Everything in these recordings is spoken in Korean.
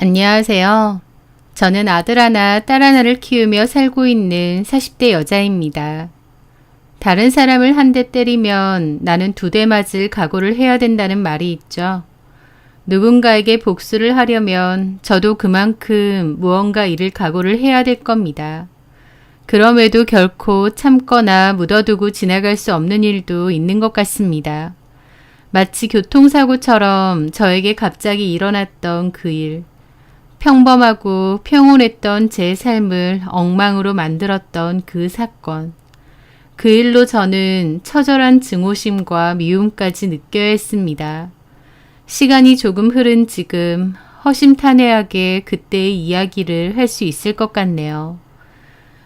안녕하세요. 저는 아들 하나, 딸 하나를 키우며 살고 있는 40대 여자입니다. 다른 사람을 한 대 때리면 나는 2대 맞을 각오를 해야 된다는 말이 있죠. 누군가에게 복수를 하려면 저도 그만큼 무언가 잃을 각오를 해야 될 겁니다. 그럼에도 결코 참거나 묻어두고 지나갈 수 없는 일도 있는 것 같습니다. 마치 교통사고처럼 저에게 갑자기 일어났던 그 일. 평범하고 평온했던 제 삶을 엉망으로 만들었던 그 사건. 그 일로 저는 처절한 증오심과 미움까지 느껴야 했습니다. 시간이 조금 흐른 지금 허심탄회하게 그때의 이야기를 할 수 있을 것 같네요.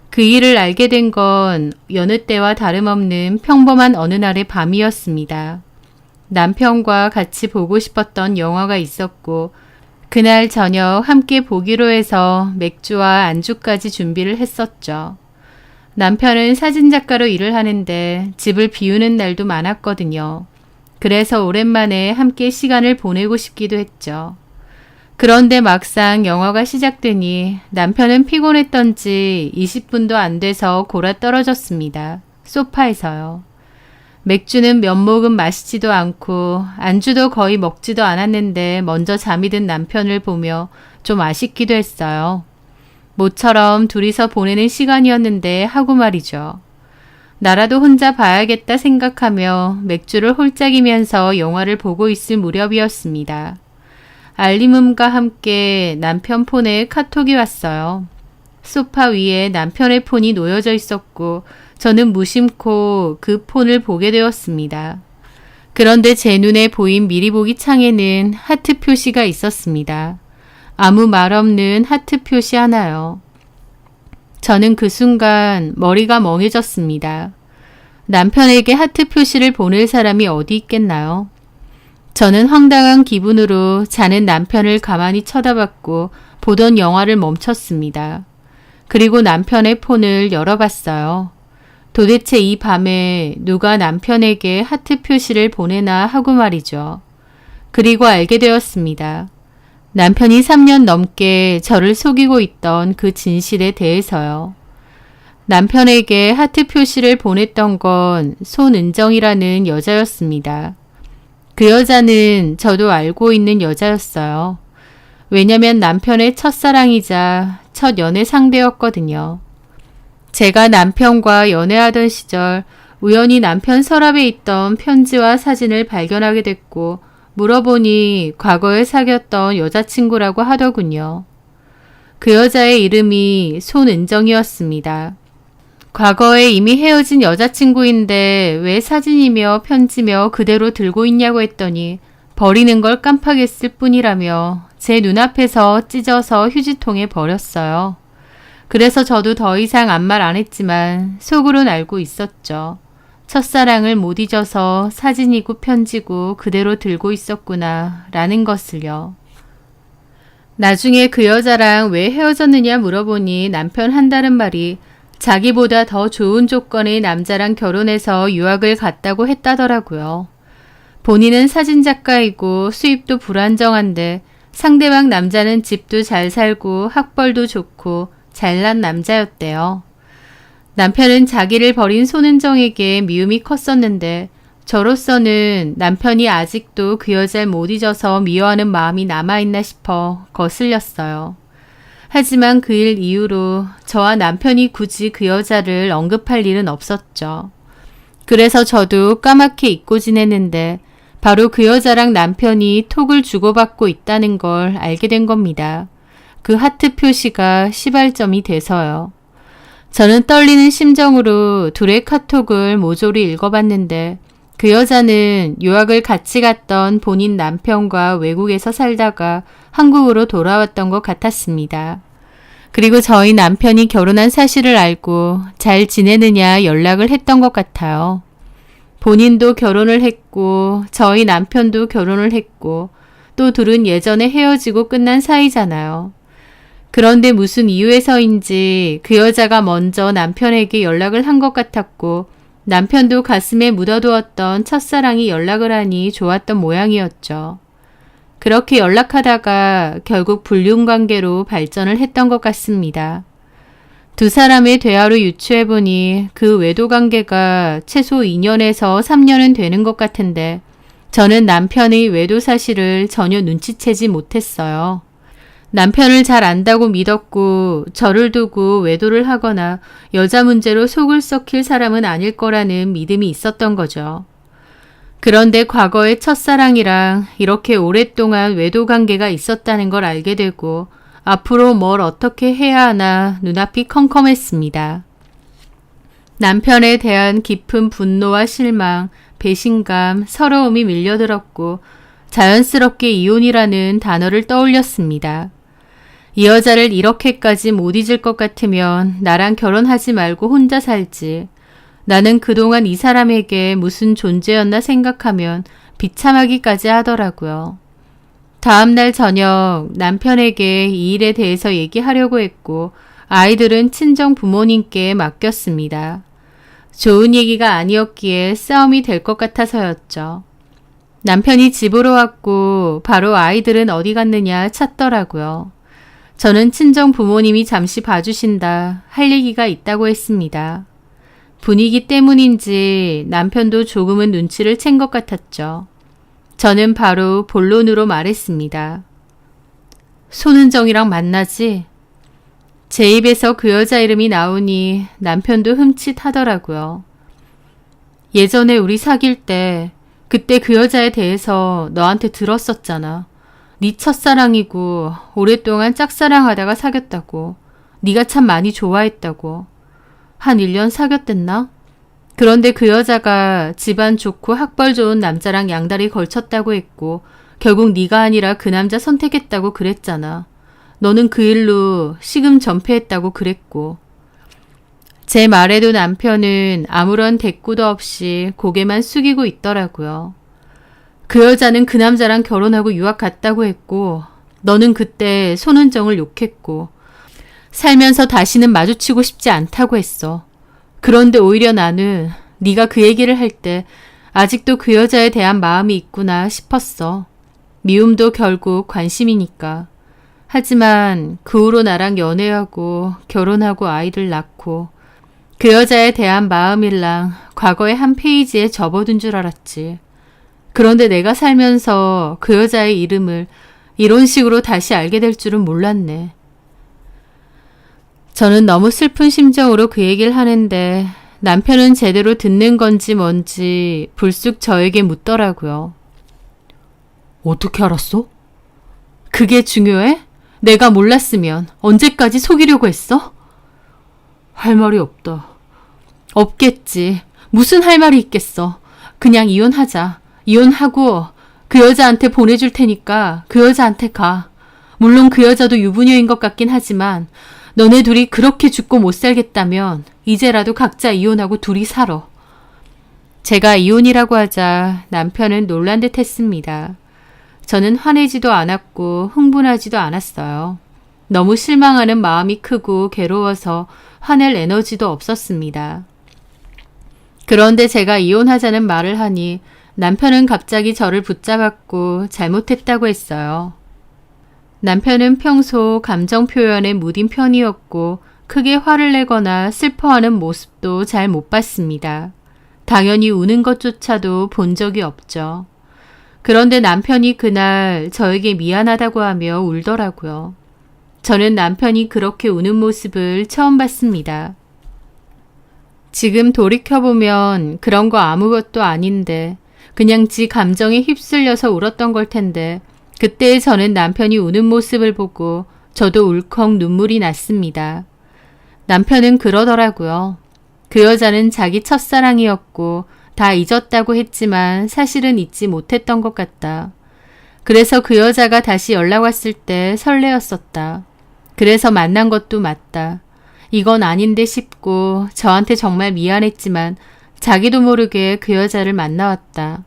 그 일을 알게 된 건 여느 때와 다름없는 평범한 어느 날의 밤이었습니다. 남편과 같이 보고 싶었던 영화가 있었고 그날 저녁 함께 보기로 해서 맥주와 안주까지 준비를 했었죠. 남편은 사진작가로 일을 하는데 집을 비우는 날도 많았거든요. 그래서 오랜만에 함께 시간을 보내고 싶기도 했죠. 그런데 막상 영화가 시작되니 남편은 피곤했던지 20분도 안 돼서 골아 떨어졌습니다. 소파에서요. 맥주는 몇 모금 마시지도 않고 안주도 거의 먹지도 않았는데 먼저 잠이 든 남편을 보며 좀 아쉽기도 했어요. 모처럼 둘이서 보내는 시간이었는데 하고 말이죠. 나라도 혼자 봐야겠다 생각하며 맥주를 홀짝이면서 영화를 보고 있을 무렵이었습니다. 알림음과 함께 남편 폰에 카톡이 왔어요. 소파 위에 남편의 폰이 놓여져 있었고 저는 무심코 그 폰을 보게 되었습니다. 그런데 제 눈에 보인 미리 보기 창에는 하트 표시가 있었습니다. 아무 말 없는 하트 표시 하나요. 저는 그 순간 머리가 멍해졌습니다. 남편에게 하트 표시를 보낼 사람이 어디 있겠나요? 저는 황당한 기분으로 자는 남편을 가만히 쳐다봤고 보던 영화를 멈췄습니다. 그리고 남편의 폰을 열어봤어요. 도대체 이 밤에 누가 남편에게 하트 표시를 보내나 하고 말이죠. 그리고 알게 되었습니다. 남편이 3년 넘게 저를 속이고 있던 그 진실에 대해서요. 남편에게 하트 표시를 보냈던 건 손은정이라는 여자였습니다. 그 여자는 저도 알고 있는 여자였어요. 왜냐면 남편의 첫사랑이자 첫 연애 상대였거든요. 제가 남편과 연애하던 시절 우연히 남편 서랍에 있던 편지와 사진을 발견하게 됐고 물어보니 과거에 사귀었던 여자친구라고 하더군요. 그 여자의 이름이 손은정이었습니다. 과거에 이미 헤어진 여자친구인데 왜 사진이며 편지며 그대로 들고 있냐고 했더니 버리는 걸 깜빡했을 뿐이라며 제 눈앞에서 찢어서 휴지통에 버렸어요. 그래서 저도 더 이상 아무 말 안 했지만 속으론 알고 있었죠. 첫사랑을 못 잊어서 사진이고 편지고 그대로 들고 있었구나 라는 것을요. 나중에 그 여자랑 왜 헤어졌느냐 물어보니 남편 한다는 말이 자기보다 더 좋은 조건의 남자랑 결혼해서 유학을 갔다고 했다더라고요. 본인은 사진작가이고 수입도 불안정한데 상대방 남자는 집도 잘 살고 학벌도 좋고 잘난 남자였대요. 남편은 자기를 버린 손은정에게 미움이 컸었는데 저로서는 남편이 아직도 그 여자를 못 잊어서 미워하는 마음이 남아있나 싶어 거슬렸어요. 하지만 그 일 이후로 저와 남편이 굳이 그 여자를 언급할 일은 없었죠. 그래서 저도 까맣게 잊고 지냈는데 바로 그 여자랑 남편이 톡을 주고받고 있다는 걸 알게 된 겁니다. 그 하트 표시가 시발점이 돼서요. 저는 떨리는 심정으로 둘의 카톡을 모조리 읽어봤는데 그 여자는 유학을 같이 갔던 본인 남편과 외국에서 살다가 한국으로 돌아왔던 것 같았습니다. 그리고 저희 남편이 결혼한 사실을 알고 잘 지내느냐 연락을 했던 것 같아요. 본인도 결혼을 했고 저희 남편도 결혼을 했고 또 둘은 예전에 헤어지고 끝난 사이잖아요. 그런데 무슨 이유에서인지 그 여자가 먼저 남편에게 연락을 한 것 같았고 남편도 가슴에 묻어두었던 첫사랑이 연락을 하니 좋았던 모양이었죠. 그렇게 연락하다가 결국 불륜관계로 발전을 했던 것 같습니다. 두 사람의 대화로 유추해보니 그 외도관계가 최소 2년에서 3년은 되는 것 같은데 저는 남편의 외도 사실을 전혀 눈치채지 못했어요. 남편을 잘 안다고 믿었고 저를 두고 외도를 하거나 여자 문제로 속을 썩힐 사람은 아닐 거라는 믿음이 있었던 거죠. 그런데 과거의 첫사랑이랑 이렇게 오랫동안 외도 관계가 있었다는 걸 알게 되고 앞으로 뭘 어떻게 해야 하나 눈앞이 컴컴했습니다. 남편에 대한 깊은 분노와 실망, 배신감, 서러움이 밀려들었고 자연스럽게 이혼이라는 단어를 떠올렸습니다. 이 여자를 이렇게까지 못 잊을 것 같으면 나랑 결혼하지 말고 혼자 살지. 나는 그동안 이 사람에게 무슨 존재였나 생각하면 비참하기까지 하더라고요. 다음날 저녁 남편에게 이 일에 대해서 얘기하려고 했고 아이들은 친정 부모님께 맡겼습니다. 좋은 얘기가 아니었기에 싸움이 될 것 같아서였죠. 남편이 집으로 왔고 바로 아이들은 어디 갔느냐 찾더라고요. 저는 친정 부모님이 잠시 봐주신다 할 얘기가 있다고 했습니다. 분위기 때문인지 남편도 조금은 눈치를 챈 것 같았죠. 저는 바로 본론으로 말했습니다. 손은정이랑 만나지? 제 입에서 그 여자 이름이 나오니 남편도 흠칫하더라고요. 예전에 우리 사귈 때 그때 그 여자에 대해서 너한테 들었었잖아. 네 첫사랑이고 오랫동안 짝사랑하다가 사귀었다고. 네가 참 많이 좋아했다고. 한 1년 사귀었댔나? 그런데 그 여자가 집안 좋고 학벌 좋은 남자랑 양다리 걸쳤다고 했고 결국 네가 아니라 그 남자 선택했다고 그랬잖아. 너는 그 일로 식음 전폐했다고 그랬고. 제 말에도 남편은 아무런 대꾸도 없이 고개만 숙이고 있더라고요. 그 여자는 그 남자랑 결혼하고 유학 갔다고 했고 너는 그때 손은정을 욕했고 살면서 다시는 마주치고 싶지 않다고 했어. 그런데 오히려 나는 네가 그 얘기를 할 때 아직도 그 여자에 대한 마음이 있구나 싶었어. 미움도 결국 관심이니까. 하지만 그 후로 나랑 연애하고 결혼하고 아이들 낳고 그 여자에 대한 마음일랑 과거의 한 페이지에 접어둔 줄 알았지. 그런데 내가 살면서 그 여자의 이름을 이런 식으로 다시 알게 될 줄은 몰랐네. 저는 너무 슬픈 심정으로 그 얘기를 하는데 남편은 제대로 듣는 건지 뭔지 불쑥 저에게 묻더라고요. 어떻게 알았어? 그게 중요해? 내가 몰랐으면 언제까지 속이려고 했어? 할 말이 없다. 없겠지. 무슨 할 말이 있겠어. 그냥 이혼하자. 이혼하고 그 여자한테 보내줄 테니까 그 여자한테 가. 물론 그 여자도 유부녀인 것 같긴 하지만 너네 둘이 그렇게 죽고 못 살겠다면 이제라도 각자 이혼하고 둘이 살아. 제가 이혼이라고 하자 남편은 놀란 듯 했습니다. 저는 화내지도 않았고 흥분하지도 않았어요. 너무 실망하는 마음이 크고 괴로워서 화낼 에너지도 없었습니다. 그런데 제가 이혼하자는 말을 하니 남편은 갑자기 저를 붙잡았고 잘못했다고 했어요. 남편은 평소 감정 표현에 무딘 편이었고 크게 화를 내거나 슬퍼하는 모습도 잘 못 봤습니다. 당연히 우는 것조차도 본 적이 없죠. 그런데 남편이 그날 저에게 미안하다고 하며 울더라고요. 저는 남편이 그렇게 우는 모습을 처음 봤습니다. 지금 돌이켜보면 그런 거 아무것도 아닌데 그냥 지 감정에 휩쓸려서 울었던 걸 텐데 그때 저는 남편이 우는 모습을 보고 저도 울컥 눈물이 났습니다. 남편은 그러더라고요. 그 여자는 자기 첫사랑이었고 다 잊었다고 했지만 사실은 잊지 못했던 것 같다. 그래서 그 여자가 다시 연락 왔을 때 설레었었다. 그래서 만난 것도 맞다. 이건 아닌데 싶고 저한테 정말 미안했지만 자기도 모르게 그 여자를 만나왔다.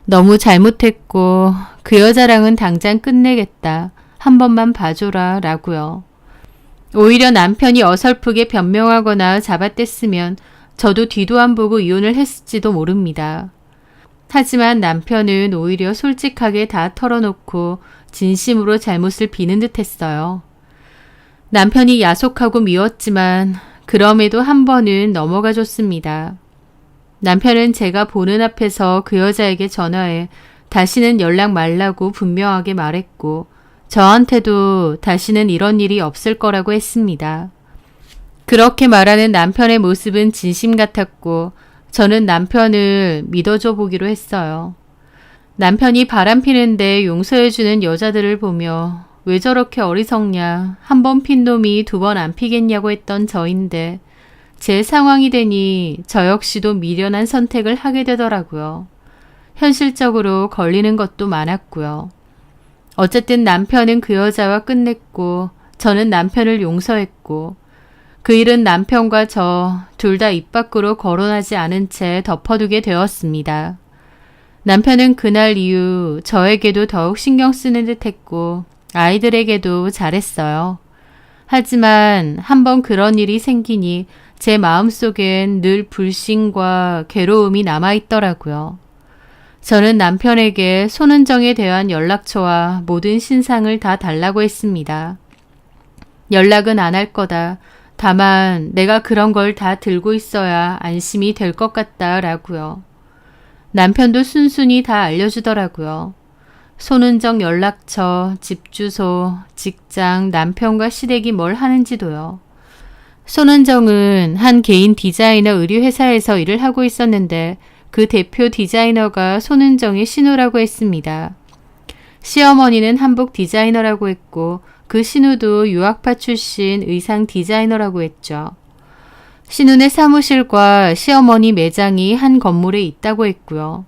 너무 잘못했고 그 여자랑은 당장 끝내겠다. 한 번만 봐줘라 라고요. 오히려 남편이 어설프게 변명하거나 잡아댔으면 저도 뒤도 안 보고 이혼을 했을지도 모릅니다. 하지만 남편은 오히려 솔직하게 다 털어놓고 진심으로 잘못을 비는 듯 했어요. 남편이 야속하고 미웠지만 그럼에도 한 번은 넘어가 줬습니다. 남편은 제가 보는 앞에서 그 여자에게 전화해 다시는 연락 말라고 분명하게 말했고 저한테도 다시는 이런 일이 없을 거라고 했습니다. 그렇게 말하는 남편의 모습은 진심 같았고 저는 남편을 믿어줘 보기로 했어요. 남편이 바람피는데 용서해주는 여자들을 보며 왜 저렇게 어리석냐, 한 번 핀 놈이 두 번 안 피겠냐고 했던 저인데 제 상황이 되니 저 역시도 미련한 선택을 하게 되더라고요. 현실적으로 걸리는 것도 많았고요. 어쨌든 남편은 그 여자와 끝냈고 저는 남편을 용서했고 그 일은 남편과 저 둘 다 입 밖으로 거론하지 않은 채 덮어두게 되었습니다. 남편은 그날 이후 저에게도 더욱 신경 쓰는 듯 했고 아이들에게도 잘했어요. 하지만 한번 그런 일이 생기니 제 마음속엔 늘 불신과 괴로움이 남아있더라고요. 저는 남편에게 손은정에 대한 연락처와 모든 신상을 다 달라고 했습니다. 연락은 안 할 거다. 다만 내가 그런 걸 다 들고 있어야 안심이 될 것 같다라고요. 남편도 순순히 다 알려주더라고요. 손은정 연락처, 집 주소, 직장, 남편과 시댁이 뭘 하는지도요. 손은정은 한 개인 디자이너 의류회사에서 일을 하고 있었는데 그 대표 디자이너가 손은정의 신우라고 했습니다. 시어머니는 한복 디자이너라고 했고 그 신우도 유학파 출신 의상 디자이너라고 했죠. 신우네 사무실과 시어머니 매장이 한 건물에 있다고 했고요.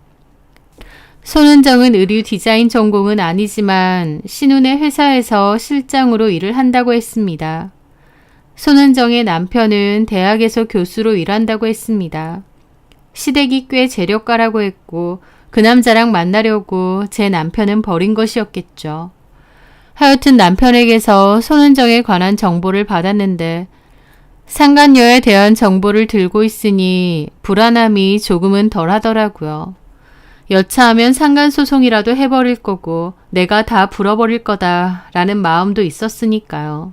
손은정은 의류 디자인 전공은 아니지만 신우네 회사에서 실장으로 일을 한다고 했습니다. 손은정의 남편은 대학에서 교수로 일한다고 했습니다. 시댁이 꽤 재력가라고 했고 그 남자랑 만나려고 제 남편은 버린 것이었겠죠. 하여튼 남편에게서 손은정에 관한 정보를 받았는데 상간녀에 대한 정보를 들고 있으니 불안함이 조금은 덜 하더라고요. 여차하면 상간소송이라도 해버릴 거고 내가 다 불어버릴 거다라는 마음도 있었으니까요.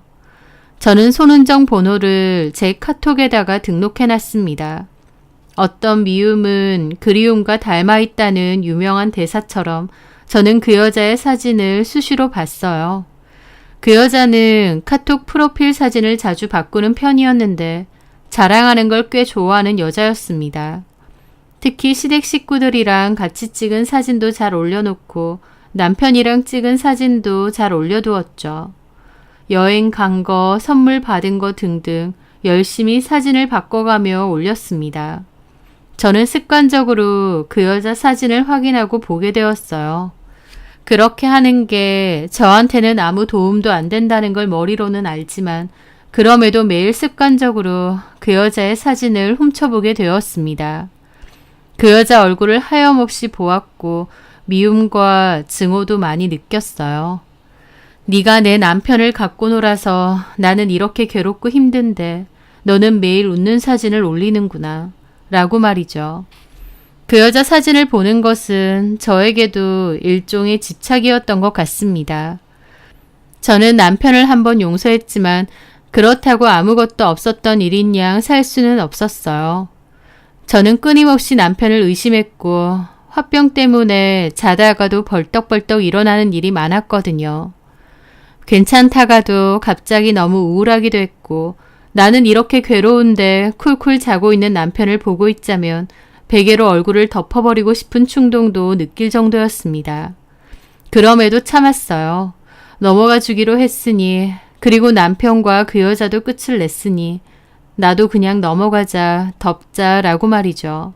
저는 손은정 번호를 제 카톡에다가 등록해놨습니다. 어떤 미움은 그리움과 닮아있다는 유명한 대사처럼 저는 그 여자의 사진을 수시로 봤어요. 그 여자는 카톡 프로필 사진을 자주 바꾸는 편이었는데 자랑하는 걸 꽤 좋아하는 여자였습니다. 특히 시댁 식구들이랑 같이 찍은 사진도 잘 올려놓고 남편이랑 찍은 사진도 잘 올려두었죠. 여행 간 거, 선물 받은 거 등등 열심히 사진을 바꿔가며 올렸습니다. 저는 습관적으로 그 여자 사진을 확인하고 보게 되었어요. 그렇게 하는 게 저한테는 아무 도움도 안 된다는 걸 머리로는 알지만 그럼에도 매일 습관적으로 그 여자의 사진을 훔쳐보게 되었습니다. 그 여자 얼굴을 하염없이 보았고 미움과 증오도 많이 느꼈어요. 네가 내 남편을 갖고 놀아서 나는 이렇게 괴롭고 힘든데 너는 매일 웃는 사진을 올리는구나 라고 말이죠. 그 여자 사진을 보는 것은 저에게도 일종의 집착이었던 것 같습니다. 저는 남편을 한번 용서했지만 그렇다고 아무것도 없었던 일인 양 살 수는 없었어요. 저는 끊임없이 남편을 의심했고 화병 때문에 자다가도 벌떡벌떡 일어나는 일이 많았거든요. 괜찮다가도 갑자기 너무 우울하기도 했고 나는 이렇게 괴로운데 쿨쿨 자고 있는 남편을 보고 있자면 베개로 얼굴을 덮어버리고 싶은 충동도 느낄 정도였습니다. 그럼에도 참았어요. 넘어가 주기로 했으니 그리고 남편과 그 여자도 끝을 냈으니 나도 그냥 넘어가자, 덮자라고 말이죠.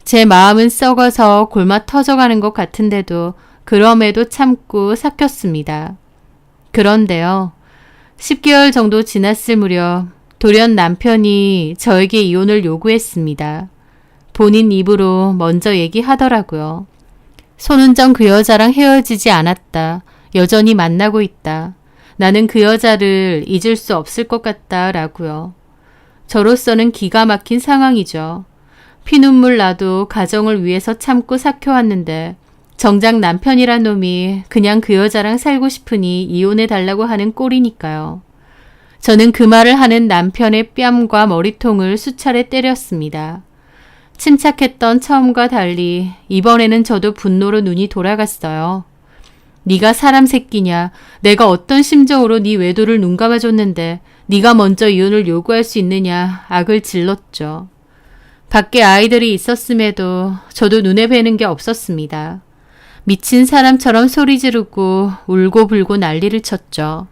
제 마음은 썩어서 골마 터져가는 것 같은데도 그럼에도 참고 삭혔습니다. 그런데요. 10개월 정도 지났을 무렵 돌연 남편이 저에게 이혼을 요구했습니다. 본인 입으로 먼저 얘기하더라고요. 손은정 그 여자랑 헤어지지 않았다. 여전히 만나고 있다. 나는 그 여자를 잊을 수 없을 것 같다 라고요. 저로서는 기가 막힌 상황이죠. 피눈물 나도 가정을 위해서 참고 삭혀왔는데 정작 남편이란 놈이 그냥 그 여자랑 살고 싶으니 이혼해달라고 하는 꼴이니까요. 저는 그 말을 하는 남편의 뺨과 머리통을 수차례 때렸습니다. 침착했던 처음과 달리 이번에는 저도 분노로 눈이 돌아갔어요. 네가 사람 새끼냐? 내가 어떤 심정으로 네 외도를 눈감아줬는데 네가 먼저 이혼을 요구할 수 있느냐? 악을 질렀죠. 밖에 아이들이 있었음에도 저도 눈에 뵈는 게 없었습니다. 미친 사람처럼 소리 지르고 울고 불고 난리를 쳤죠.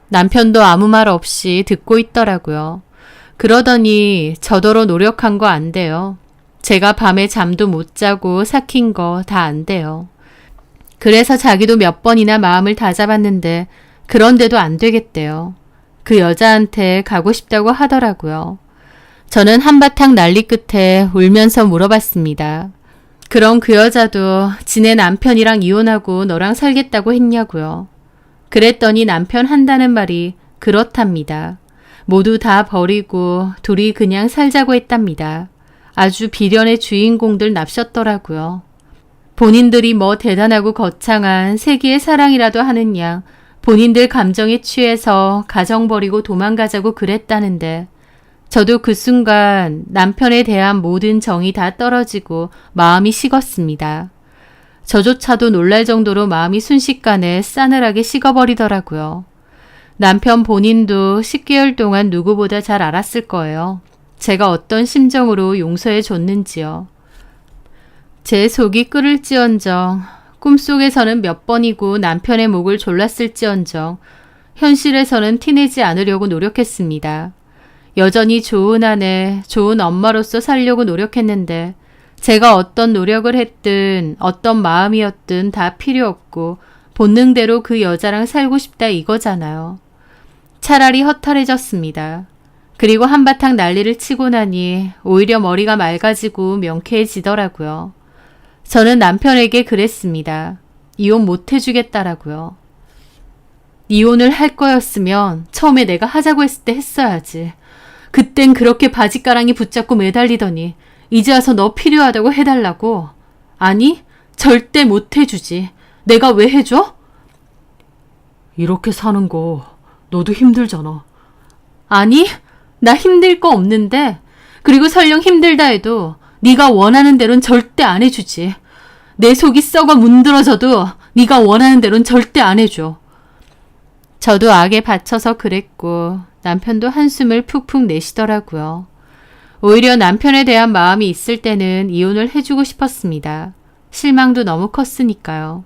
남편도 아무 말 없이 듣고 있더라고요. 그러더니 저더러 노력한 거 안 돼요. 제가 밤에 잠도 못 자고 삭힌 거 다 안 돼요. 그래서 자기도 몇 번이나 마음을 다잡았는데 그런데도 안 되겠대요. 그 여자한테 가고 싶다고 하더라고요. 저는 한바탕 난리 끝에 울면서 물어봤습니다. 그럼 그 여자도 지네 남편이랑 이혼하고 너랑 살겠다고 했냐고요. 그랬더니 남편 한다는 말이 그렇답니다. 모두 다 버리고 둘이 그냥 살자고 했답니다. 아주 비련의 주인공들 납셨더라고요. 본인들이 뭐 대단하고 거창한 세기의 사랑이라도 하는 양 본인들 감정에 취해서 가정 버리고 도망가자고 그랬다는데 저도 그 순간 남편에 대한 모든 정이 다 떨어지고 마음이 식었습니다. 저조차도 놀랄 정도로 마음이 순식간에 싸늘하게 식어버리더라고요. 남편 본인도 10개월 동안 누구보다 잘 알았을 거예요. 제가 어떤 심정으로 용서해 줬는지요. 제 속이 끓을지언정 꿈속에서는 몇 번이고 남편의 목을 졸랐을지언정 현실에서는 티내지 않으려고 노력했습니다. 여전히 좋은 아내, 좋은 엄마로서 살려고 노력했는데 제가 어떤 노력을 했든 어떤 마음이었든 다 필요 없고 본능대로 그 여자랑 살고 싶다 이거잖아요. 차라리 허탈해졌습니다. 그리고 한바탕 난리를 치고 나니 오히려 머리가 맑아지고 명쾌해지더라고요. 저는 남편에게 그랬습니다. 이혼 못 해주겠다라고요. 이혼을 할 거였으면 처음에 내가 하자고 했을 때 했어야지. 그땐 그렇게 바지가랑이 붙잡고 매달리더니 이제 와서 너 필요하다고 해달라고. 아니, 절대 못 해주지. 내가 왜 해줘? 이렇게 사는 거 너도 힘들잖아. 아니, 나 힘들 거 없는데. 그리고 설령 힘들다 해도 네가 원하는 대로는 절대 안 해주지. 내 속이 썩어 문드러져도 네가 원하는 대로는 절대 안 해줘. 저도 악에 받쳐서 그랬고 남편도 한숨을 푹푹 내쉬더라고요. 오히려 남편에 대한 마음이 있을 때는 이혼을 해주고 싶었습니다. 실망도 너무 컸으니까요.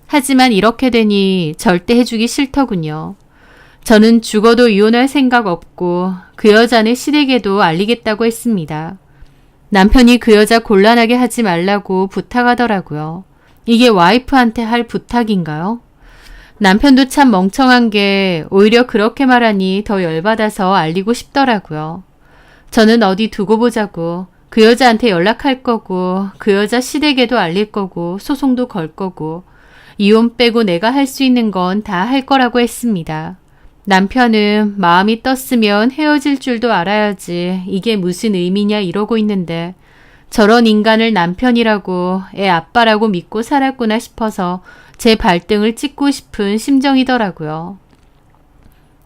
하지만 이렇게 되니 절대 해주기 싫더군요. 저는 죽어도 이혼할 생각 없고 그 여자네 시댁에도 알리겠다고 했습니다. 남편이 그 여자 곤란하게 하지 말라고 부탁하더라고요. 이게 와이프한테 할 부탁인가요? 남편도 참 멍청한 게 오히려 그렇게 말하니 더 열받아서 알리고 싶더라고요. 저는 어디 두고 보자고 그 여자한테 연락할 거고 그 여자 시댁에도 알릴 거고 소송도 걸 거고 이혼 빼고 내가 할 수 있는 건 다 할 거라고 했습니다. 남편은 마음이 떴으면 헤어질 줄도 알아야지 이게 무슨 의미냐 이러고 있는데 저런 인간을 남편이라고 애 아빠라고 믿고 살았구나 싶어서 제 발등을 찍고 싶은 심정이더라고요.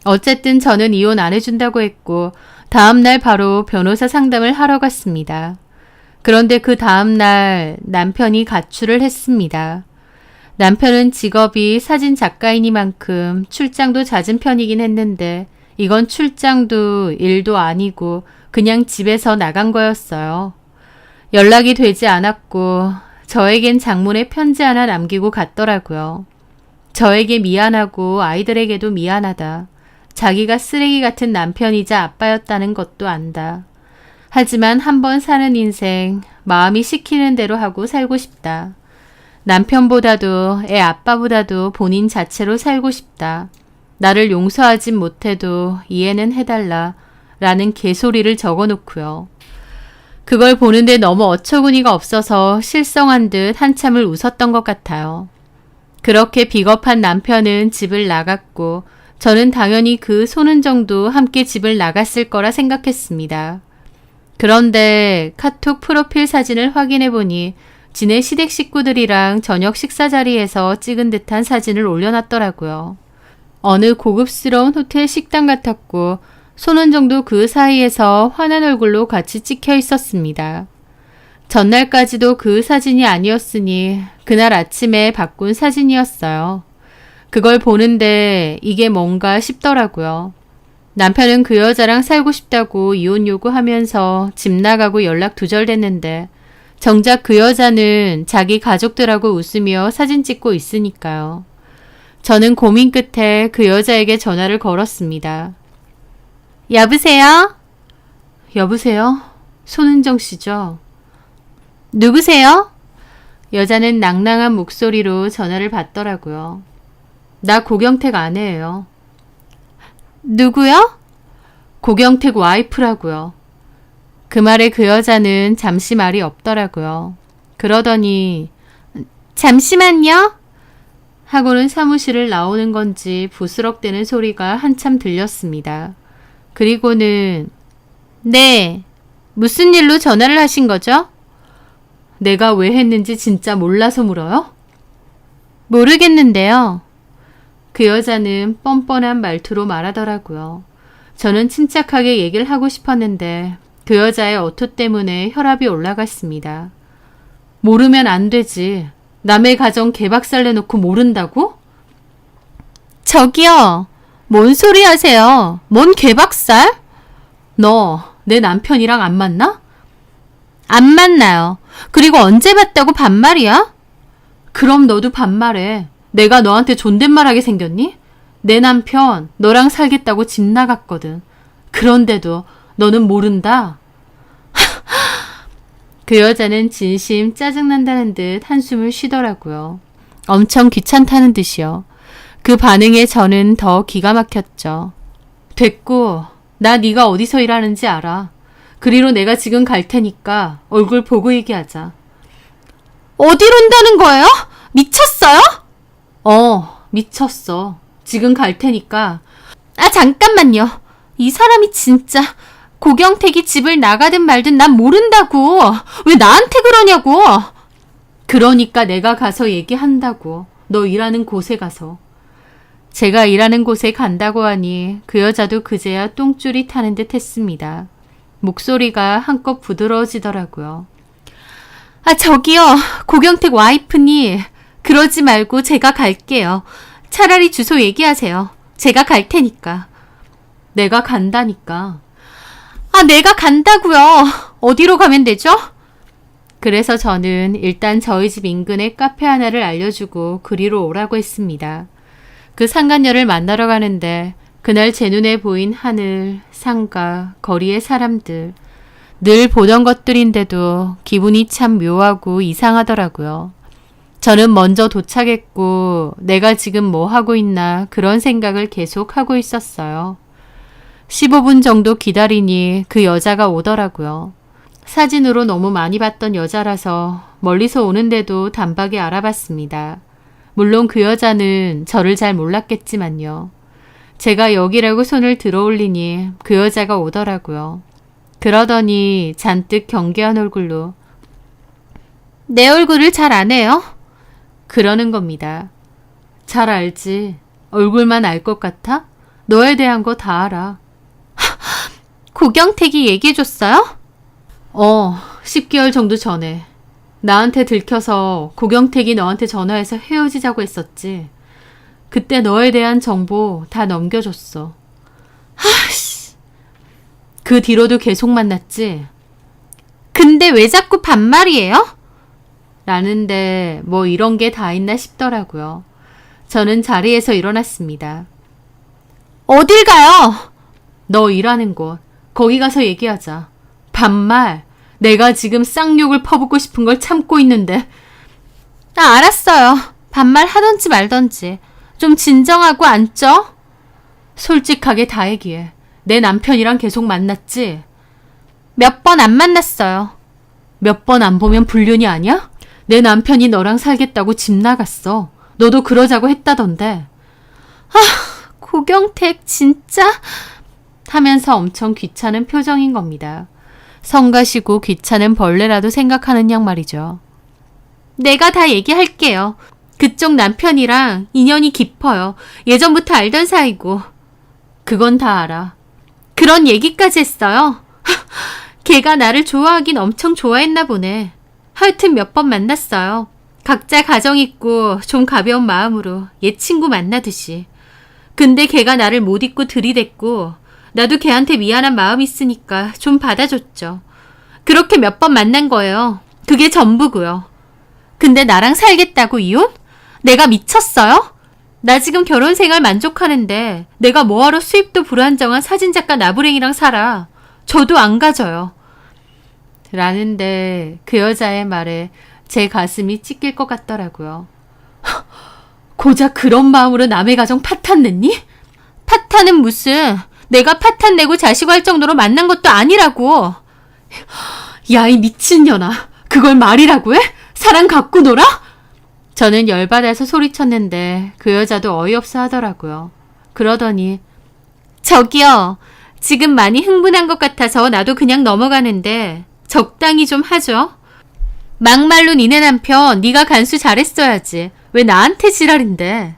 어쨌든 저는 이혼 안 해준다고 했고 다음날 바로 변호사 상담을 하러 갔습니다. 그런데 그 다음날 남편이 가출을 했습니다. 남편은 직업이 사진 작가이니만큼 출장도 잦은 편이긴 했는데 이건 출장도 일도 아니고 그냥 집에서 나간 거였어요. 연락이 되지 않았고 저에겐 장문의 편지 하나 남기고 갔더라고요. 저에게 미안하고 아이들에게도 미안하다. 자기가 쓰레기 같은 남편이자 아빠였다는 것도 안다. 하지만 한번 사는 인생 마음이 시키는 대로 하고 살고 싶다. 남편보다도 애 아빠보다도 본인 자체로 살고 싶다. 나를 용서하진 못해도 이해는 해달라 라는 개소리를 적어놓고요. 그걸 보는데 너무 어처구니가 없어서 실성한 듯 한참을 웃었던 것 같아요. 그렇게 비겁한 남편은 집을 나갔고 저는 당연히 그 손은정도 함께 집을 나갔을 거라 생각했습니다. 그런데 카톡 프로필 사진을 확인해 보니 지네 시댁 식구들이랑 저녁 식사 자리에서 찍은 듯한 사진을 올려놨더라고요. 어느 고급스러운 호텔 식당 같았고 손은정도 그 사이에서 환한 얼굴로 같이 찍혀 있었습니다. 전날까지도 그 사진이 아니었으니 그날 아침에 바꾼 사진이었어요. 그걸 보는데 이게 뭔가 싶더라고요. 남편은 그 여자랑 살고 싶다고 이혼 요구하면서 집 나가고 연락 두절됐는데 정작 그 여자는 자기 가족들하고 웃으며 사진 찍고 있으니까요. 저는 고민 끝에 그 여자에게 전화를 걸었습니다. 여보세요? 여보세요? 손은정 씨죠? 누구세요? 여자는 낭낭한 목소리로 전화를 받더라고요. 나 고경택 아내예요. 누구요? 고경택 와이프라고요. 그 말에 그 여자는 잠시 말이 없더라고요. 그러더니 잠시만요 하고는 사무실을 나오는 건지 부스럭대는 소리가 한참 들렸습니다. 그리고는 네, 무슨 일로 전화를 하신 거죠? 내가 왜 했는지 진짜 몰라서 물어요? 모르겠는데요. 그 여자는 뻔뻔한 말투로 말하더라고요. 저는 침착하게 얘기를 하고 싶었는데 그 여자의 어투 때문에 혈압이 올라갔습니다. 모르면 안 되지. 남의 가정 개박살 내놓고 모른다고? 저기요. 뭔 소리 하세요? 뭔 개박살? 너 내 남편이랑 안 만나? 안 만나요. 그리고 언제 봤다고 반말이야? 그럼 너도 반말해. 내가 너한테 존댓말하게 생겼니? 내 남편 너랑 살겠다고 집 나갔거든. 그런데도 너는 모른다. 그 여자는 진심 짜증난다는 듯 한숨을 쉬더라고요. 엄청 귀찮다는 듯이요. 그 반응에 저는 더 기가 막혔죠. 됐고, 나 네가 어디서 일하는지 알아. 그리로 내가 지금 갈 테니까 얼굴 보고 얘기하자. 어디로 온다는 거예요? 미쳤어요? 미쳤어. 지금 갈 테니까. 아, 잠깐만요. 이 사람이 진짜 고경택이 집을 나가든 말든 난 모른다고. 왜 나한테 그러냐고. 그러니까 내가 가서 얘기한다고. 너 일하는 곳에 가서. 제가 일하는 곳에 간다고 하니 그 여자도 그제야 똥줄이 타는 듯 했습니다. 목소리가 한껏 부드러워지더라고요. 아, 저기요. 고경택 와이프니 그러지 말고 제가 갈게요. 차라리 주소 얘기하세요. 제가 갈 테니까. 내가 간다니까. 아, 내가 간다고요. 어디로 가면 되죠? 그래서 저는 일단 저희 집 인근에 카페 하나를 알려주고 그리로 오라고 했습니다. 그 상간녀를 만나러 가는데 그날 제 눈에 보인 하늘, 상가, 거리의 사람들, 늘 보던 것들인데도 기분이 참 묘하고 이상하더라고요. 저는 먼저 도착했고 내가 지금 뭐 하고 있나 그런 생각을 계속 하고 있었어요. 15분 정도 기다리니 그 여자가 오더라고요. 사진으로 너무 많이 봤던 여자라서 멀리서 오는데도 단박에 알아봤습니다. 물론 그 여자는 저를 잘 몰랐겠지만요. 제가 여기라고 손을 들어올리니 그 여자가 오더라고요. 그러더니 잔뜩 경계한 얼굴로 내 얼굴을 잘 아네요? 그러는 겁니다. 잘 알지. 얼굴만 알 것 같아? 너에 대한 거 다 알아. 고경택이 얘기해줬어요? 10개월 정도 전에. 나한테 들켜서 고경택이 너한테 전화해서 헤어지자고 했었지. 그때 너에 대한 정보 다 넘겨줬어. 하씨. 그 뒤로도 계속 만났지. 근데 왜 자꾸 반말이에요? 라는데 뭐 이런 게 다 있나 싶더라고요. 저는 자리에서 일어났습니다. 어딜 가요? 너 일하는 곳. 거기 가서 얘기하자. 반말. 내가 지금 쌍욕을 퍼붓고 싶은 걸 참고 있는데. 아, 알았어요. 반말 하던지 말던지. 좀 진정하고 앉죠? 솔직하게 다 얘기해. 내 남편이랑 계속 만났지? 몇 번 안 만났어요. 몇 번 안 보면 불륜이 아니야? 내 남편이 너랑 살겠다고 집 나갔어. 너도 그러자고 했다던데. 아, 고경택 진짜? 하면서 엄청 귀찮은 표정인 겁니다. 성가시고 귀찮은 벌레라도 생각하는 양 말이죠. 내가 다 얘기할게요. 그쪽 남편이랑 인연이 깊어요. 예전부터 알던 사이고. 그건 다 알아. 그런 얘기까지 했어요? 걔가 나를 좋아하긴 엄청 좋아했나 보네. 하여튼 몇 번 만났어요. 각자 가정 있고 좀 가벼운 마음으로 옛 친구 만나듯이. 근데 걔가 나를 못 잊고 들이댔고 나도 걔한테 미안한 마음이 있으니까 좀 받아줬죠. 그렇게 몇 번 만난 거예요. 그게 전부고요. 근데 나랑 살겠다고 이혼? 내가 미쳤어요? 나 지금 결혼 생활 만족하는데 내가 뭐하러 수입도 불안정한 사진작가 나부랭이랑 살아. 저도 안 가져요. 라는데 그 여자의 말에 제 가슴이 찢길 것 같더라고요. 고작 그런 마음으로 남의 가정 파탄 냈니? 파탄은 무슨, 내가 파탄 내고 자식할 정도로 만난 것도 아니라고. 야, 이 미친년아. 그걸 말이라고 해? 사랑 갖고 놀아? 저는 열받아서 소리쳤는데 그 여자도 어이없어 하더라고요. 그러더니 저기요. 지금 많이 흥분한 것 같아서 나도 그냥 넘어가는데 적당히 좀 하죠. 막말로 니네 남편 네가 간수 잘했어야지. 왜 나한테 지랄인데.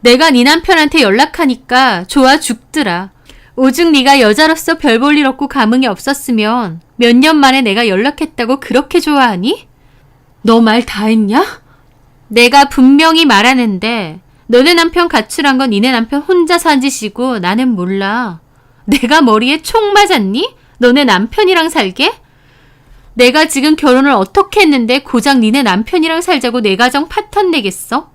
내가 네 남편한테 연락하니까 좋아 죽더라. 오죽 네가 여자로서 별 볼 일 없고 감흥이 없었으면 몇 년 만에 내가 연락했다고 그렇게 좋아하니? 너 말 다 했냐? 내가 분명히 말하는데 너네 남편 가출한 건 니네 남편 혼자서 한 짓이고 나는 몰라. 내가 머리에 총 맞았니? 너네 남편이랑 살게? 내가 지금 결혼을 어떻게 했는데 고작 니네 남편이랑 살자고 내 가정 파탄 내겠어?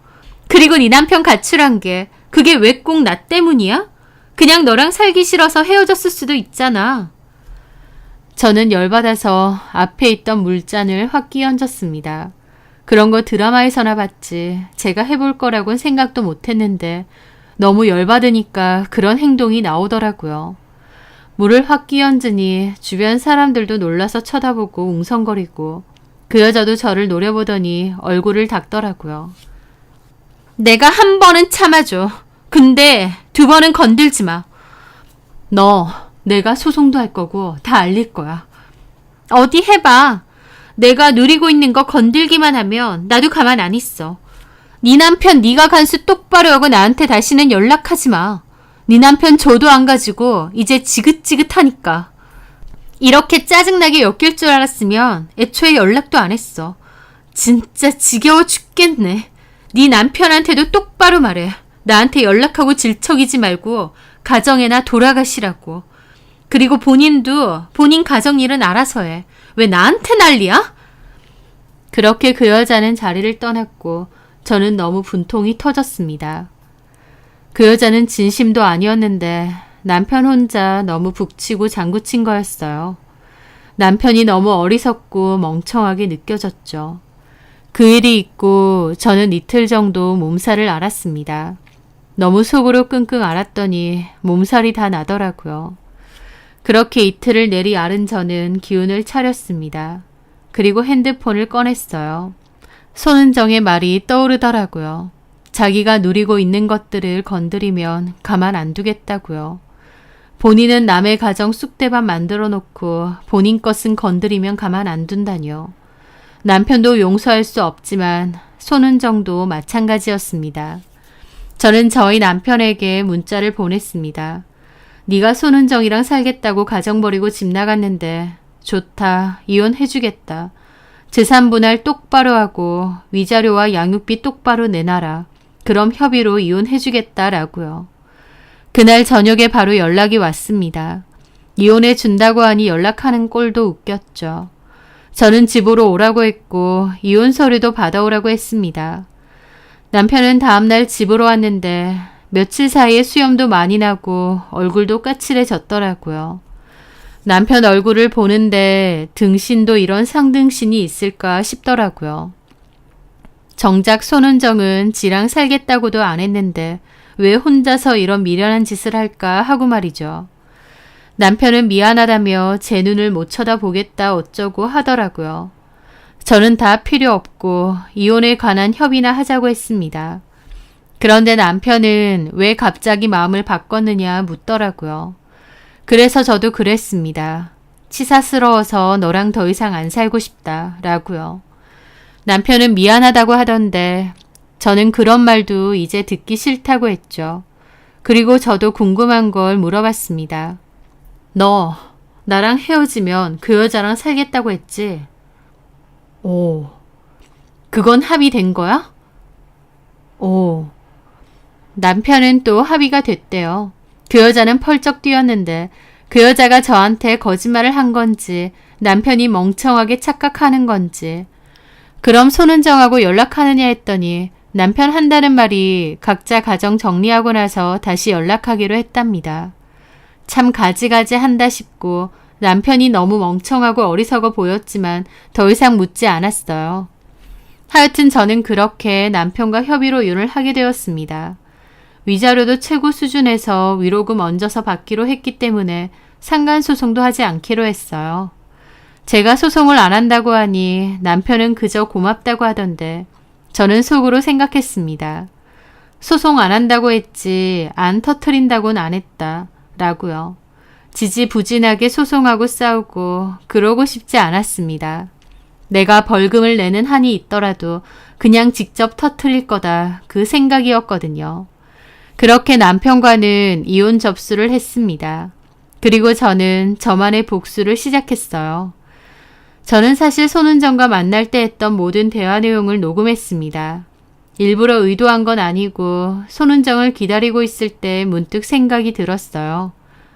그리고 네 남편 가출한 게 그게 왜 꼭 나 때문이야? 그냥 너랑 살기 싫어서 헤어졌을 수도 있잖아. 저는 열받아서 앞에 있던 물잔을 확 끼얹었습니다. 그런 거 드라마에서나 봤지 제가 해볼 거라고는 생각도 못했는데 너무 열받으니까 그런 행동이 나오더라고요. 물을 확 끼얹으니 주변 사람들도 놀라서 쳐다보고 웅성거리고 그 여자도 저를 노려보더니 얼굴을 닦더라고요. 내가 한 번은 참아줘. 근데 두 번은 건들지 마. 너 내가 소송도 할 거고 다 알릴 거야. 어디 해봐. 내가 누리고 있는 거 건들기만 하면 나도 가만 안 있어. 네 남편 네가 간수 똑바로 하고 나한테 다시는 연락하지 마. 네 남편 저도 안 가지고 이제 지긋지긋하니까. 이렇게 짜증나게 엮일 줄 알았으면 애초에 연락도 안 했어. 진짜 지겨워 죽겠네. 네 남편한테도 똑바로 말해. 나한테 연락하고 질척이지 말고 가정에나 돌아가시라고. 그리고 본인도 본인 가정 일은 알아서 해. 왜 나한테 난리야? 그렇게 그 여자는 자리를 떠났고 저는 너무 분통이 터졌습니다. 그 여자는 진심도 아니었는데 남편 혼자 너무 북치고 장구친 거였어요. 남편이 너무 어리석고 멍청하게 느껴졌죠. 그 일이 있고 저는 이틀 정도 몸살을 앓았습니다. 너무 속으로 끙끙 앓았더니 몸살이 다 나더라고요. 그렇게 이틀을 내리 앓은 저는 기운을 차렸습니다. 그리고 핸드폰을 꺼냈어요. 손은정의 말이 떠오르더라고요. 자기가 누리고 있는 것들을 건드리면 가만 안 두겠다고요. 본인은 남의 가정 쑥대밭 만들어 놓고 본인 것은 건드리면 가만 안 둔다뇨. 남편도 용서할 수 없지만 손은정도 마찬가지였습니다. 저는 저희 남편에게 문자를 보냈습니다. 네가 손은정이랑 살겠다고 가정 버리고 집 나갔는데 좋다. 이혼해주겠다. 재산 분할 똑바로 하고 위자료와 양육비 똑바로 내놔라. 그럼 협의로 이혼해주겠다라고요. 그날 저녁에 바로 연락이 왔습니다. 이혼해 준다고 하니 연락하는 꼴도 웃겼죠. 저는 집으로 오라고 했고 이혼 서류도 받아오라고 했습니다. 남편은 다음날 집으로 왔는데 며칠 사이에 수염도 많이 나고 얼굴도 까칠해졌더라고요. 남편 얼굴을 보는데 등신도 이런 상등신이 있을까 싶더라고요. 정작 손은정은 지랑 살겠다고도 안 했는데 왜 혼자서 이런 미련한 짓을 할까 하고 말이죠. 남편은 미안하다며 제 눈을 못 쳐다보겠다 어쩌고 하더라고요. 저는 다 필요 없고 이혼에 관한 협의나 하자고 했습니다. 그런데 남편은 왜 갑자기 마음을 바꿨느냐 묻더라고요. 그래서 저도 그랬습니다. 치사스러워서 너랑 더 이상 안 살고 싶다 라고요. 남편은 미안하다고 하던데 저는 그런 말도 이제 듣기 싫다고 했죠. 그리고 저도 궁금한 걸 물어봤습니다. 너 나랑 헤어지면 그 여자랑 살겠다고 했지? 오, 그건 합의된 거야? 오, 남편은 또 합의가 됐대요. 그 여자는 펄쩍 뛰었는데 그 여자가 저한테 거짓말을 한 건지 남편이 멍청하게 착각하는 건지. 그럼 손은정하고 연락하느냐 했더니 남편 한다는 말이 각자 가정 정리하고 나서 다시 연락하기로 했답니다. 참 가지가지 한다 싶고 남편이 너무 멍청하고 어리석어 보였지만 더 이상 묻지 않았어요. 하여튼 저는 그렇게 남편과 협의로 이혼을 하게 되었습니다. 위자료도 최고 수준에서 위로금 얹어서 받기로 했기 때문에 상간소송도 하지 않기로 했어요. 제가 소송을 안 한다고 하니 남편은 그저 고맙다고 하던데 저는 속으로 생각했습니다. 소송 안 한다고 했지 안 터트린다고는 안 했다 라고요. 지지부진하게 소송하고 싸우고 그러고 싶지 않았습니다. 내가 벌금을 내는 한이 있더라도 그냥 직접 터트릴 거다 그 생각이었거든요. 그렇게 남편과는 이혼 접수를 했습니다. 그리고 저는 저만의 복수를 시작했어요. 저는 사실 손은정과 만날 때 했던 모든 대화 내용을 녹음했습니다. 일부러 의도한 건 아니고 손은정을 기다리고 있을 때 문득 생각이 들었어요.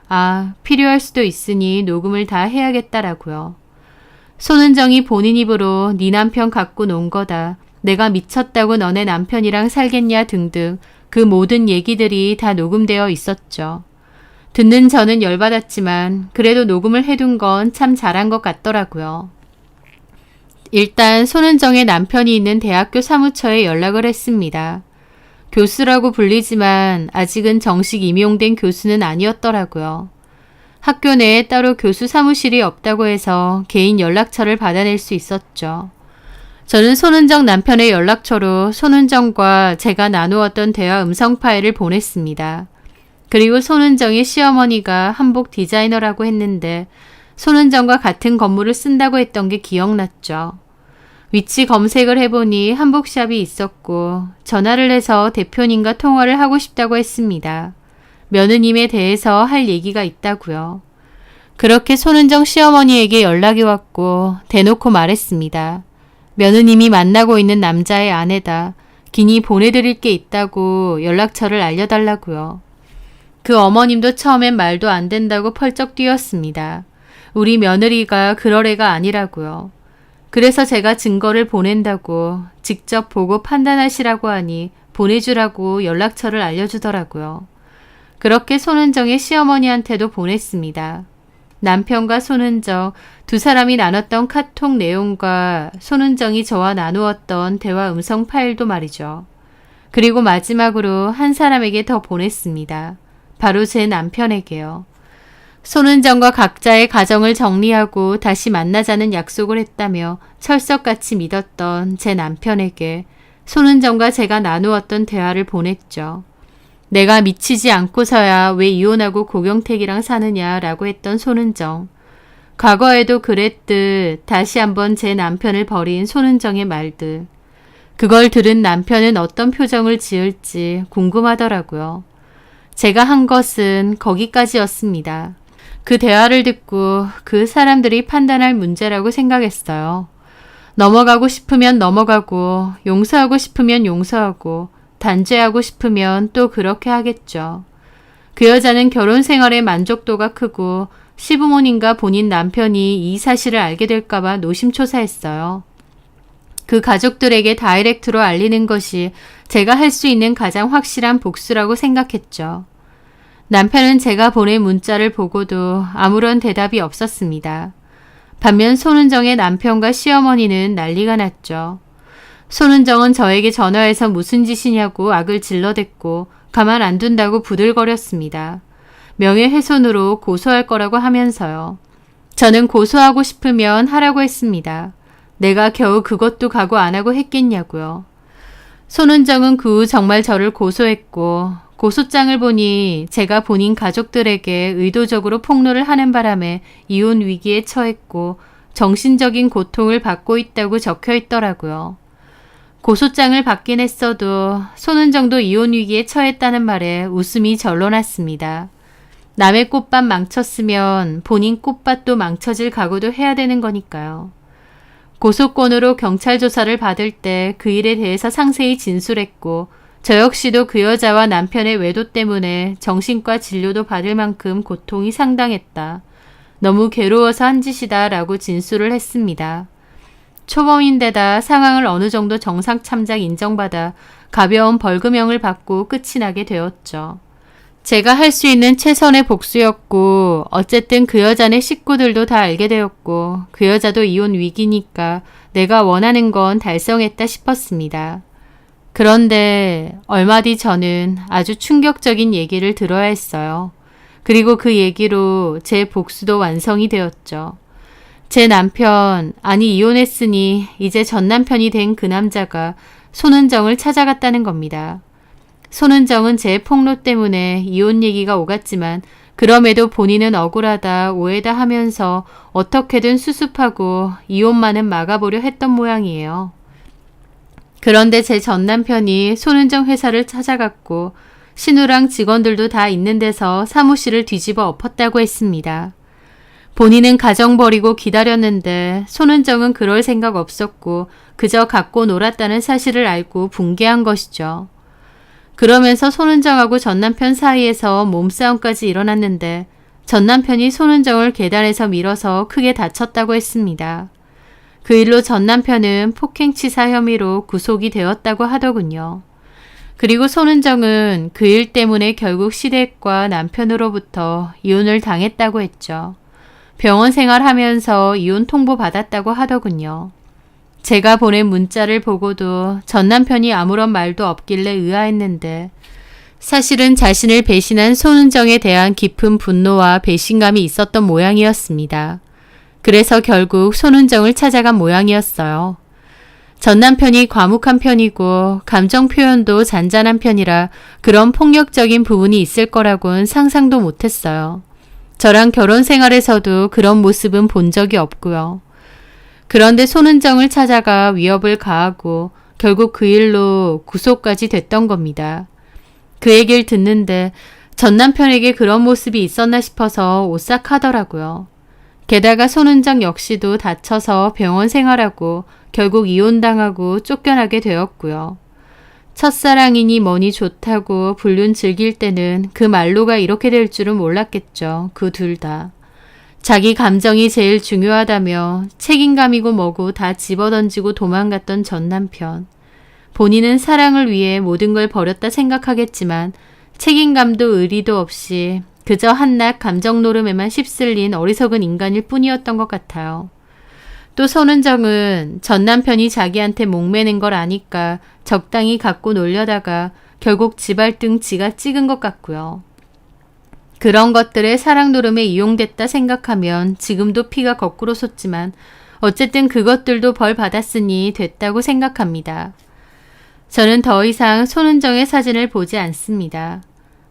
아, 필요할 수도 있으니 녹음을 다 해야겠다라고요. 손은정이 본인 입으로 네 남편 갖고 논 거다. 내가 미쳤다고 너네 남편이랑 살겠냐 등등 그 모든 얘기들이 다 녹음되어 있었죠. 듣는 저는 열받았지만 그래도 녹음을 해둔 건 참 잘한 것 같더라고요. 일단 손은정의 남편이 있는 대학교 사무처에 연락을 했습니다. 교수라고 불리지만 아직은 정식 임용된 교수는 아니었더라고요. 학교 내에 따로 교수 사무실이 없다고 해서 개인 연락처를 받아낼 수 있었죠. 저는 손은정 남편의 연락처로 손은정과 제가 나누었던 대화 음성 파일을 보냈습니다. 그리고 손은정의 시어머니가 한복 디자이너라고 했는데 손은정과 같은 건물을 쓴다고 했던 게 기억났죠. 위치 검색을 해보니 한복샵이 있었고 전화를 해서 대표님과 통화를 하고 싶다고 했습니다. 며느님에 대해서 할 얘기가 있다고요. 그렇게 손은정 시어머니에게 연락이 왔고 대놓고 말했습니다. 며느님이 만나고 있는 남자의 아내다. 기니 보내드릴 게 있다고 연락처를 알려달라고요. 그 어머님도 처음엔 말도 안 된다고 펄쩍 뛰었습니다. 우리 며느리가 그럴 애가 아니라고요. 그래서 제가 증거를 보낸다고 직접 보고 판단하시라고 하니 보내주라고 연락처를 알려주더라고요. 그렇게 손은정의 시어머니한테도 보냈습니다. 남편과 손은정 두 사람이 나눴던 카톡 내용과 손은정이 저와 나누었던 대화 음성 파일도 말이죠. 그리고 마지막으로 한 사람에게 더 보냈습니다. 바로 제 남편에게요. 손은정과 각자의 가정을 정리하고 다시 만나자는 약속을 했다며 철석같이 믿었던 제 남편에게 손은정과 제가 나누었던 대화를 보냈죠. 내가 미치지 않고서야 왜 이혼하고 고경택이랑 사느냐라고 했던 손은정. 과거에도 그랬듯 다시 한번 제 남편을 버린 손은정의 말들. 그걸 들은 남편은 어떤 표정을 지을지 궁금하더라고요. 제가 한 것은 거기까지였습니다. 그 대화를 듣고 그 사람들이 판단할 문제라고 생각했어요. 넘어가고 싶으면 넘어가고 용서하고 싶으면 용서하고 단죄하고 싶으면 또 그렇게 하겠죠. 그 여자는 결혼 생활에 만족도가 크고 시부모님과 본인 남편이 이 사실을 알게 될까봐 노심초사했어요. 그 가족들에게 다이렉트로 알리는 것이 제가 할 수 있는 가장 확실한 복수라고 생각했죠. 남편은 제가 보낸 문자를 보고도 아무런 대답이 없었습니다. 반면 손은정의 남편과 시어머니는 난리가 났죠. 손은정은 저에게 전화해서 무슨 짓이냐고 악을 질러댔고 가만 안 둔다고 부들거렸습니다. 명예훼손으로 고소할 거라고 하면서요. 저는 고소하고 싶으면 하라고 했습니다. 내가 겨우 그것도 각오 안 하고 했겠냐고요. 손은정은 그 후 정말 저를 고소했고 고소장을 보니 제가 본인 가족들에게 의도적으로 폭로를 하는 바람에 이혼 위기에 처했고 정신적인 고통을 받고 있다고 적혀 있더라고요. 고소장을 받긴 했어도 손은정도 이혼 위기에 처했다는 말에 웃음이 절로 났습니다. 남의 꽃밭 망쳤으면 본인 꽃밭도 망쳐질 각오도 해야 되는 거니까요. 고소권으로 경찰 조사를 받을 때 그 일에 대해서 상세히 진술했고 저 역시도 그 여자와 남편의 외도 때문에 정신과 진료도 받을 만큼 고통이 상당했다. 너무 괴로워서 한 짓이다 라고 진술을 했습니다. 초범인데다 상황을 어느 정도 정상 참작 인정받아 가벼운 벌금형을 받고 끝이 나게 되었죠. 제가 할 수 있는 최선의 복수였고 어쨌든 그 여자네 식구들도 다 알게 되었고 그 여자도 이혼 위기니까 내가 원하는 건 달성했다 싶었습니다. 그런데 얼마 뒤 저는 아주 충격적인 얘기를 들어야 했어요. 그리고 그 얘기로 제 복수도 완성이 되었죠. 제 남편, 아니 이혼했으니 이제 전 남편이 된 그 남자가 손은정을 찾아갔다는 겁니다. 손은정은 제 폭로 때문에 이혼 얘기가 오갔지만 그럼에도 본인은 억울하다, 오해다 하면서 어떻게든 수습하고 이혼만은 막아보려 했던 모양이에요. 그런데 제 전 남편이 손은정 회사를 찾아갔고 신우랑 직원들도 다 있는 데서 사무실을 뒤집어 엎었다고 했습니다. 본인은 가정 버리고 기다렸는데 손은정은 그럴 생각 없었고 그저 갖고 놀았다는 사실을 알고 붕괴한 것이죠. 그러면서 손은정하고 전 남편 사이에서 몸싸움까지 일어났는데 전 남편이 손은정을 계단에서 밀어서 크게 다쳤다고 했습니다. 그 일로 전 남편은 폭행치사 혐의로 구속이 되었다고 하더군요. 그리고 손은정은 그 일 때문에 결국 시댁과 남편으로부터 이혼을 당했다고 했죠. 병원 생활하면서 이혼 통보 받았다고 하더군요. 제가 보낸 문자를 보고도 전 남편이 아무런 말도 없길래 의아했는데 사실은 자신을 배신한 손은정에 대한 깊은 분노와 배신감이 있었던 모양이었습니다. 그래서 결국 손은정을 찾아간 모양이었어요. 전 남편이 과묵한 편이고 감정 표현도 잔잔한 편이라 그런 폭력적인 부분이 있을 거라고는 상상도 못했어요. 저랑 결혼 생활에서도 그런 모습은 본 적이 없고요. 그런데 손은정을 찾아가 위협을 가하고 결국 그 일로 구속까지 됐던 겁니다. 그 얘기를 듣는데 전 남편에게 그런 모습이 있었나 싶어서 오싹하더라고요. 게다가 손은정 역시도 다쳐서 병원 생활하고 결국 이혼당하고 쫓겨나게 되었고요. 첫사랑이니 뭐니 좋다고 불륜 즐길 때는 그 말로가 이렇게 될 줄은 몰랐겠죠. 그 둘 다. 자기 감정이 제일 중요하다며 책임감이고 뭐고 다 집어던지고 도망갔던 전 남편. 본인은 사랑을 위해 모든 걸 버렸다 생각하겠지만 책임감도 의리도 없이 그저 한낱 감정 노름에만 휩쓸린 어리석은 인간일 뿐이었던 것 같아요. 또 손은정은 전 남편이 자기한테 목매는 걸 아니까 적당히 갖고 놀려다가 결국 지발등 지가 찍은 것 같고요. 그런 것들에 사랑 노름에 이용됐다 생각하면 지금도 피가 거꾸로 솟지만 어쨌든 그것들도 벌 받았으니 됐다고 생각합니다. 저는 더 이상 손은정의 사진을 보지 않습니다.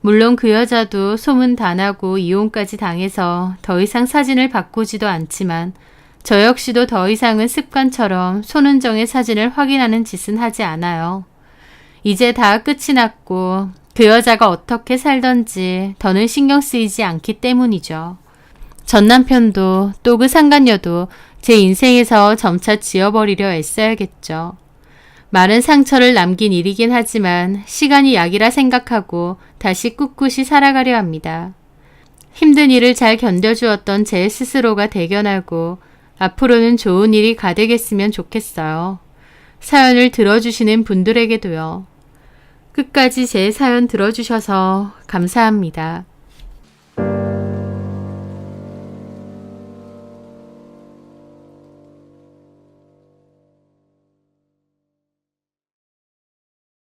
물론 그 여자도 소문 다 나고 이혼까지 당해서 더 이상 사진을 바꾸지도 않지만 저 역시도 더 이상은 습관처럼 손은정의 사진을 확인하는 짓은 하지 않아요. 이제 다 끝이 났고 그 여자가 어떻게 살던지 더는 신경 쓰이지 않기 때문이죠. 전 남편도 또 그 상간녀도 제 인생에서 점차 지워버리려 애써야겠죠. 많은 상처를 남긴 일이긴 하지만 시간이 약이라 생각하고 다시 꿋꿋이 살아가려 합니다. 힘든 일을 잘 견뎌주었던 제 스스로가 대견하고 앞으로는 좋은 일이 가득했으면 좋겠어요. 사연을 들어주시는 분들에게도요. 끝까지 제 사연 들어주셔서 감사합니다.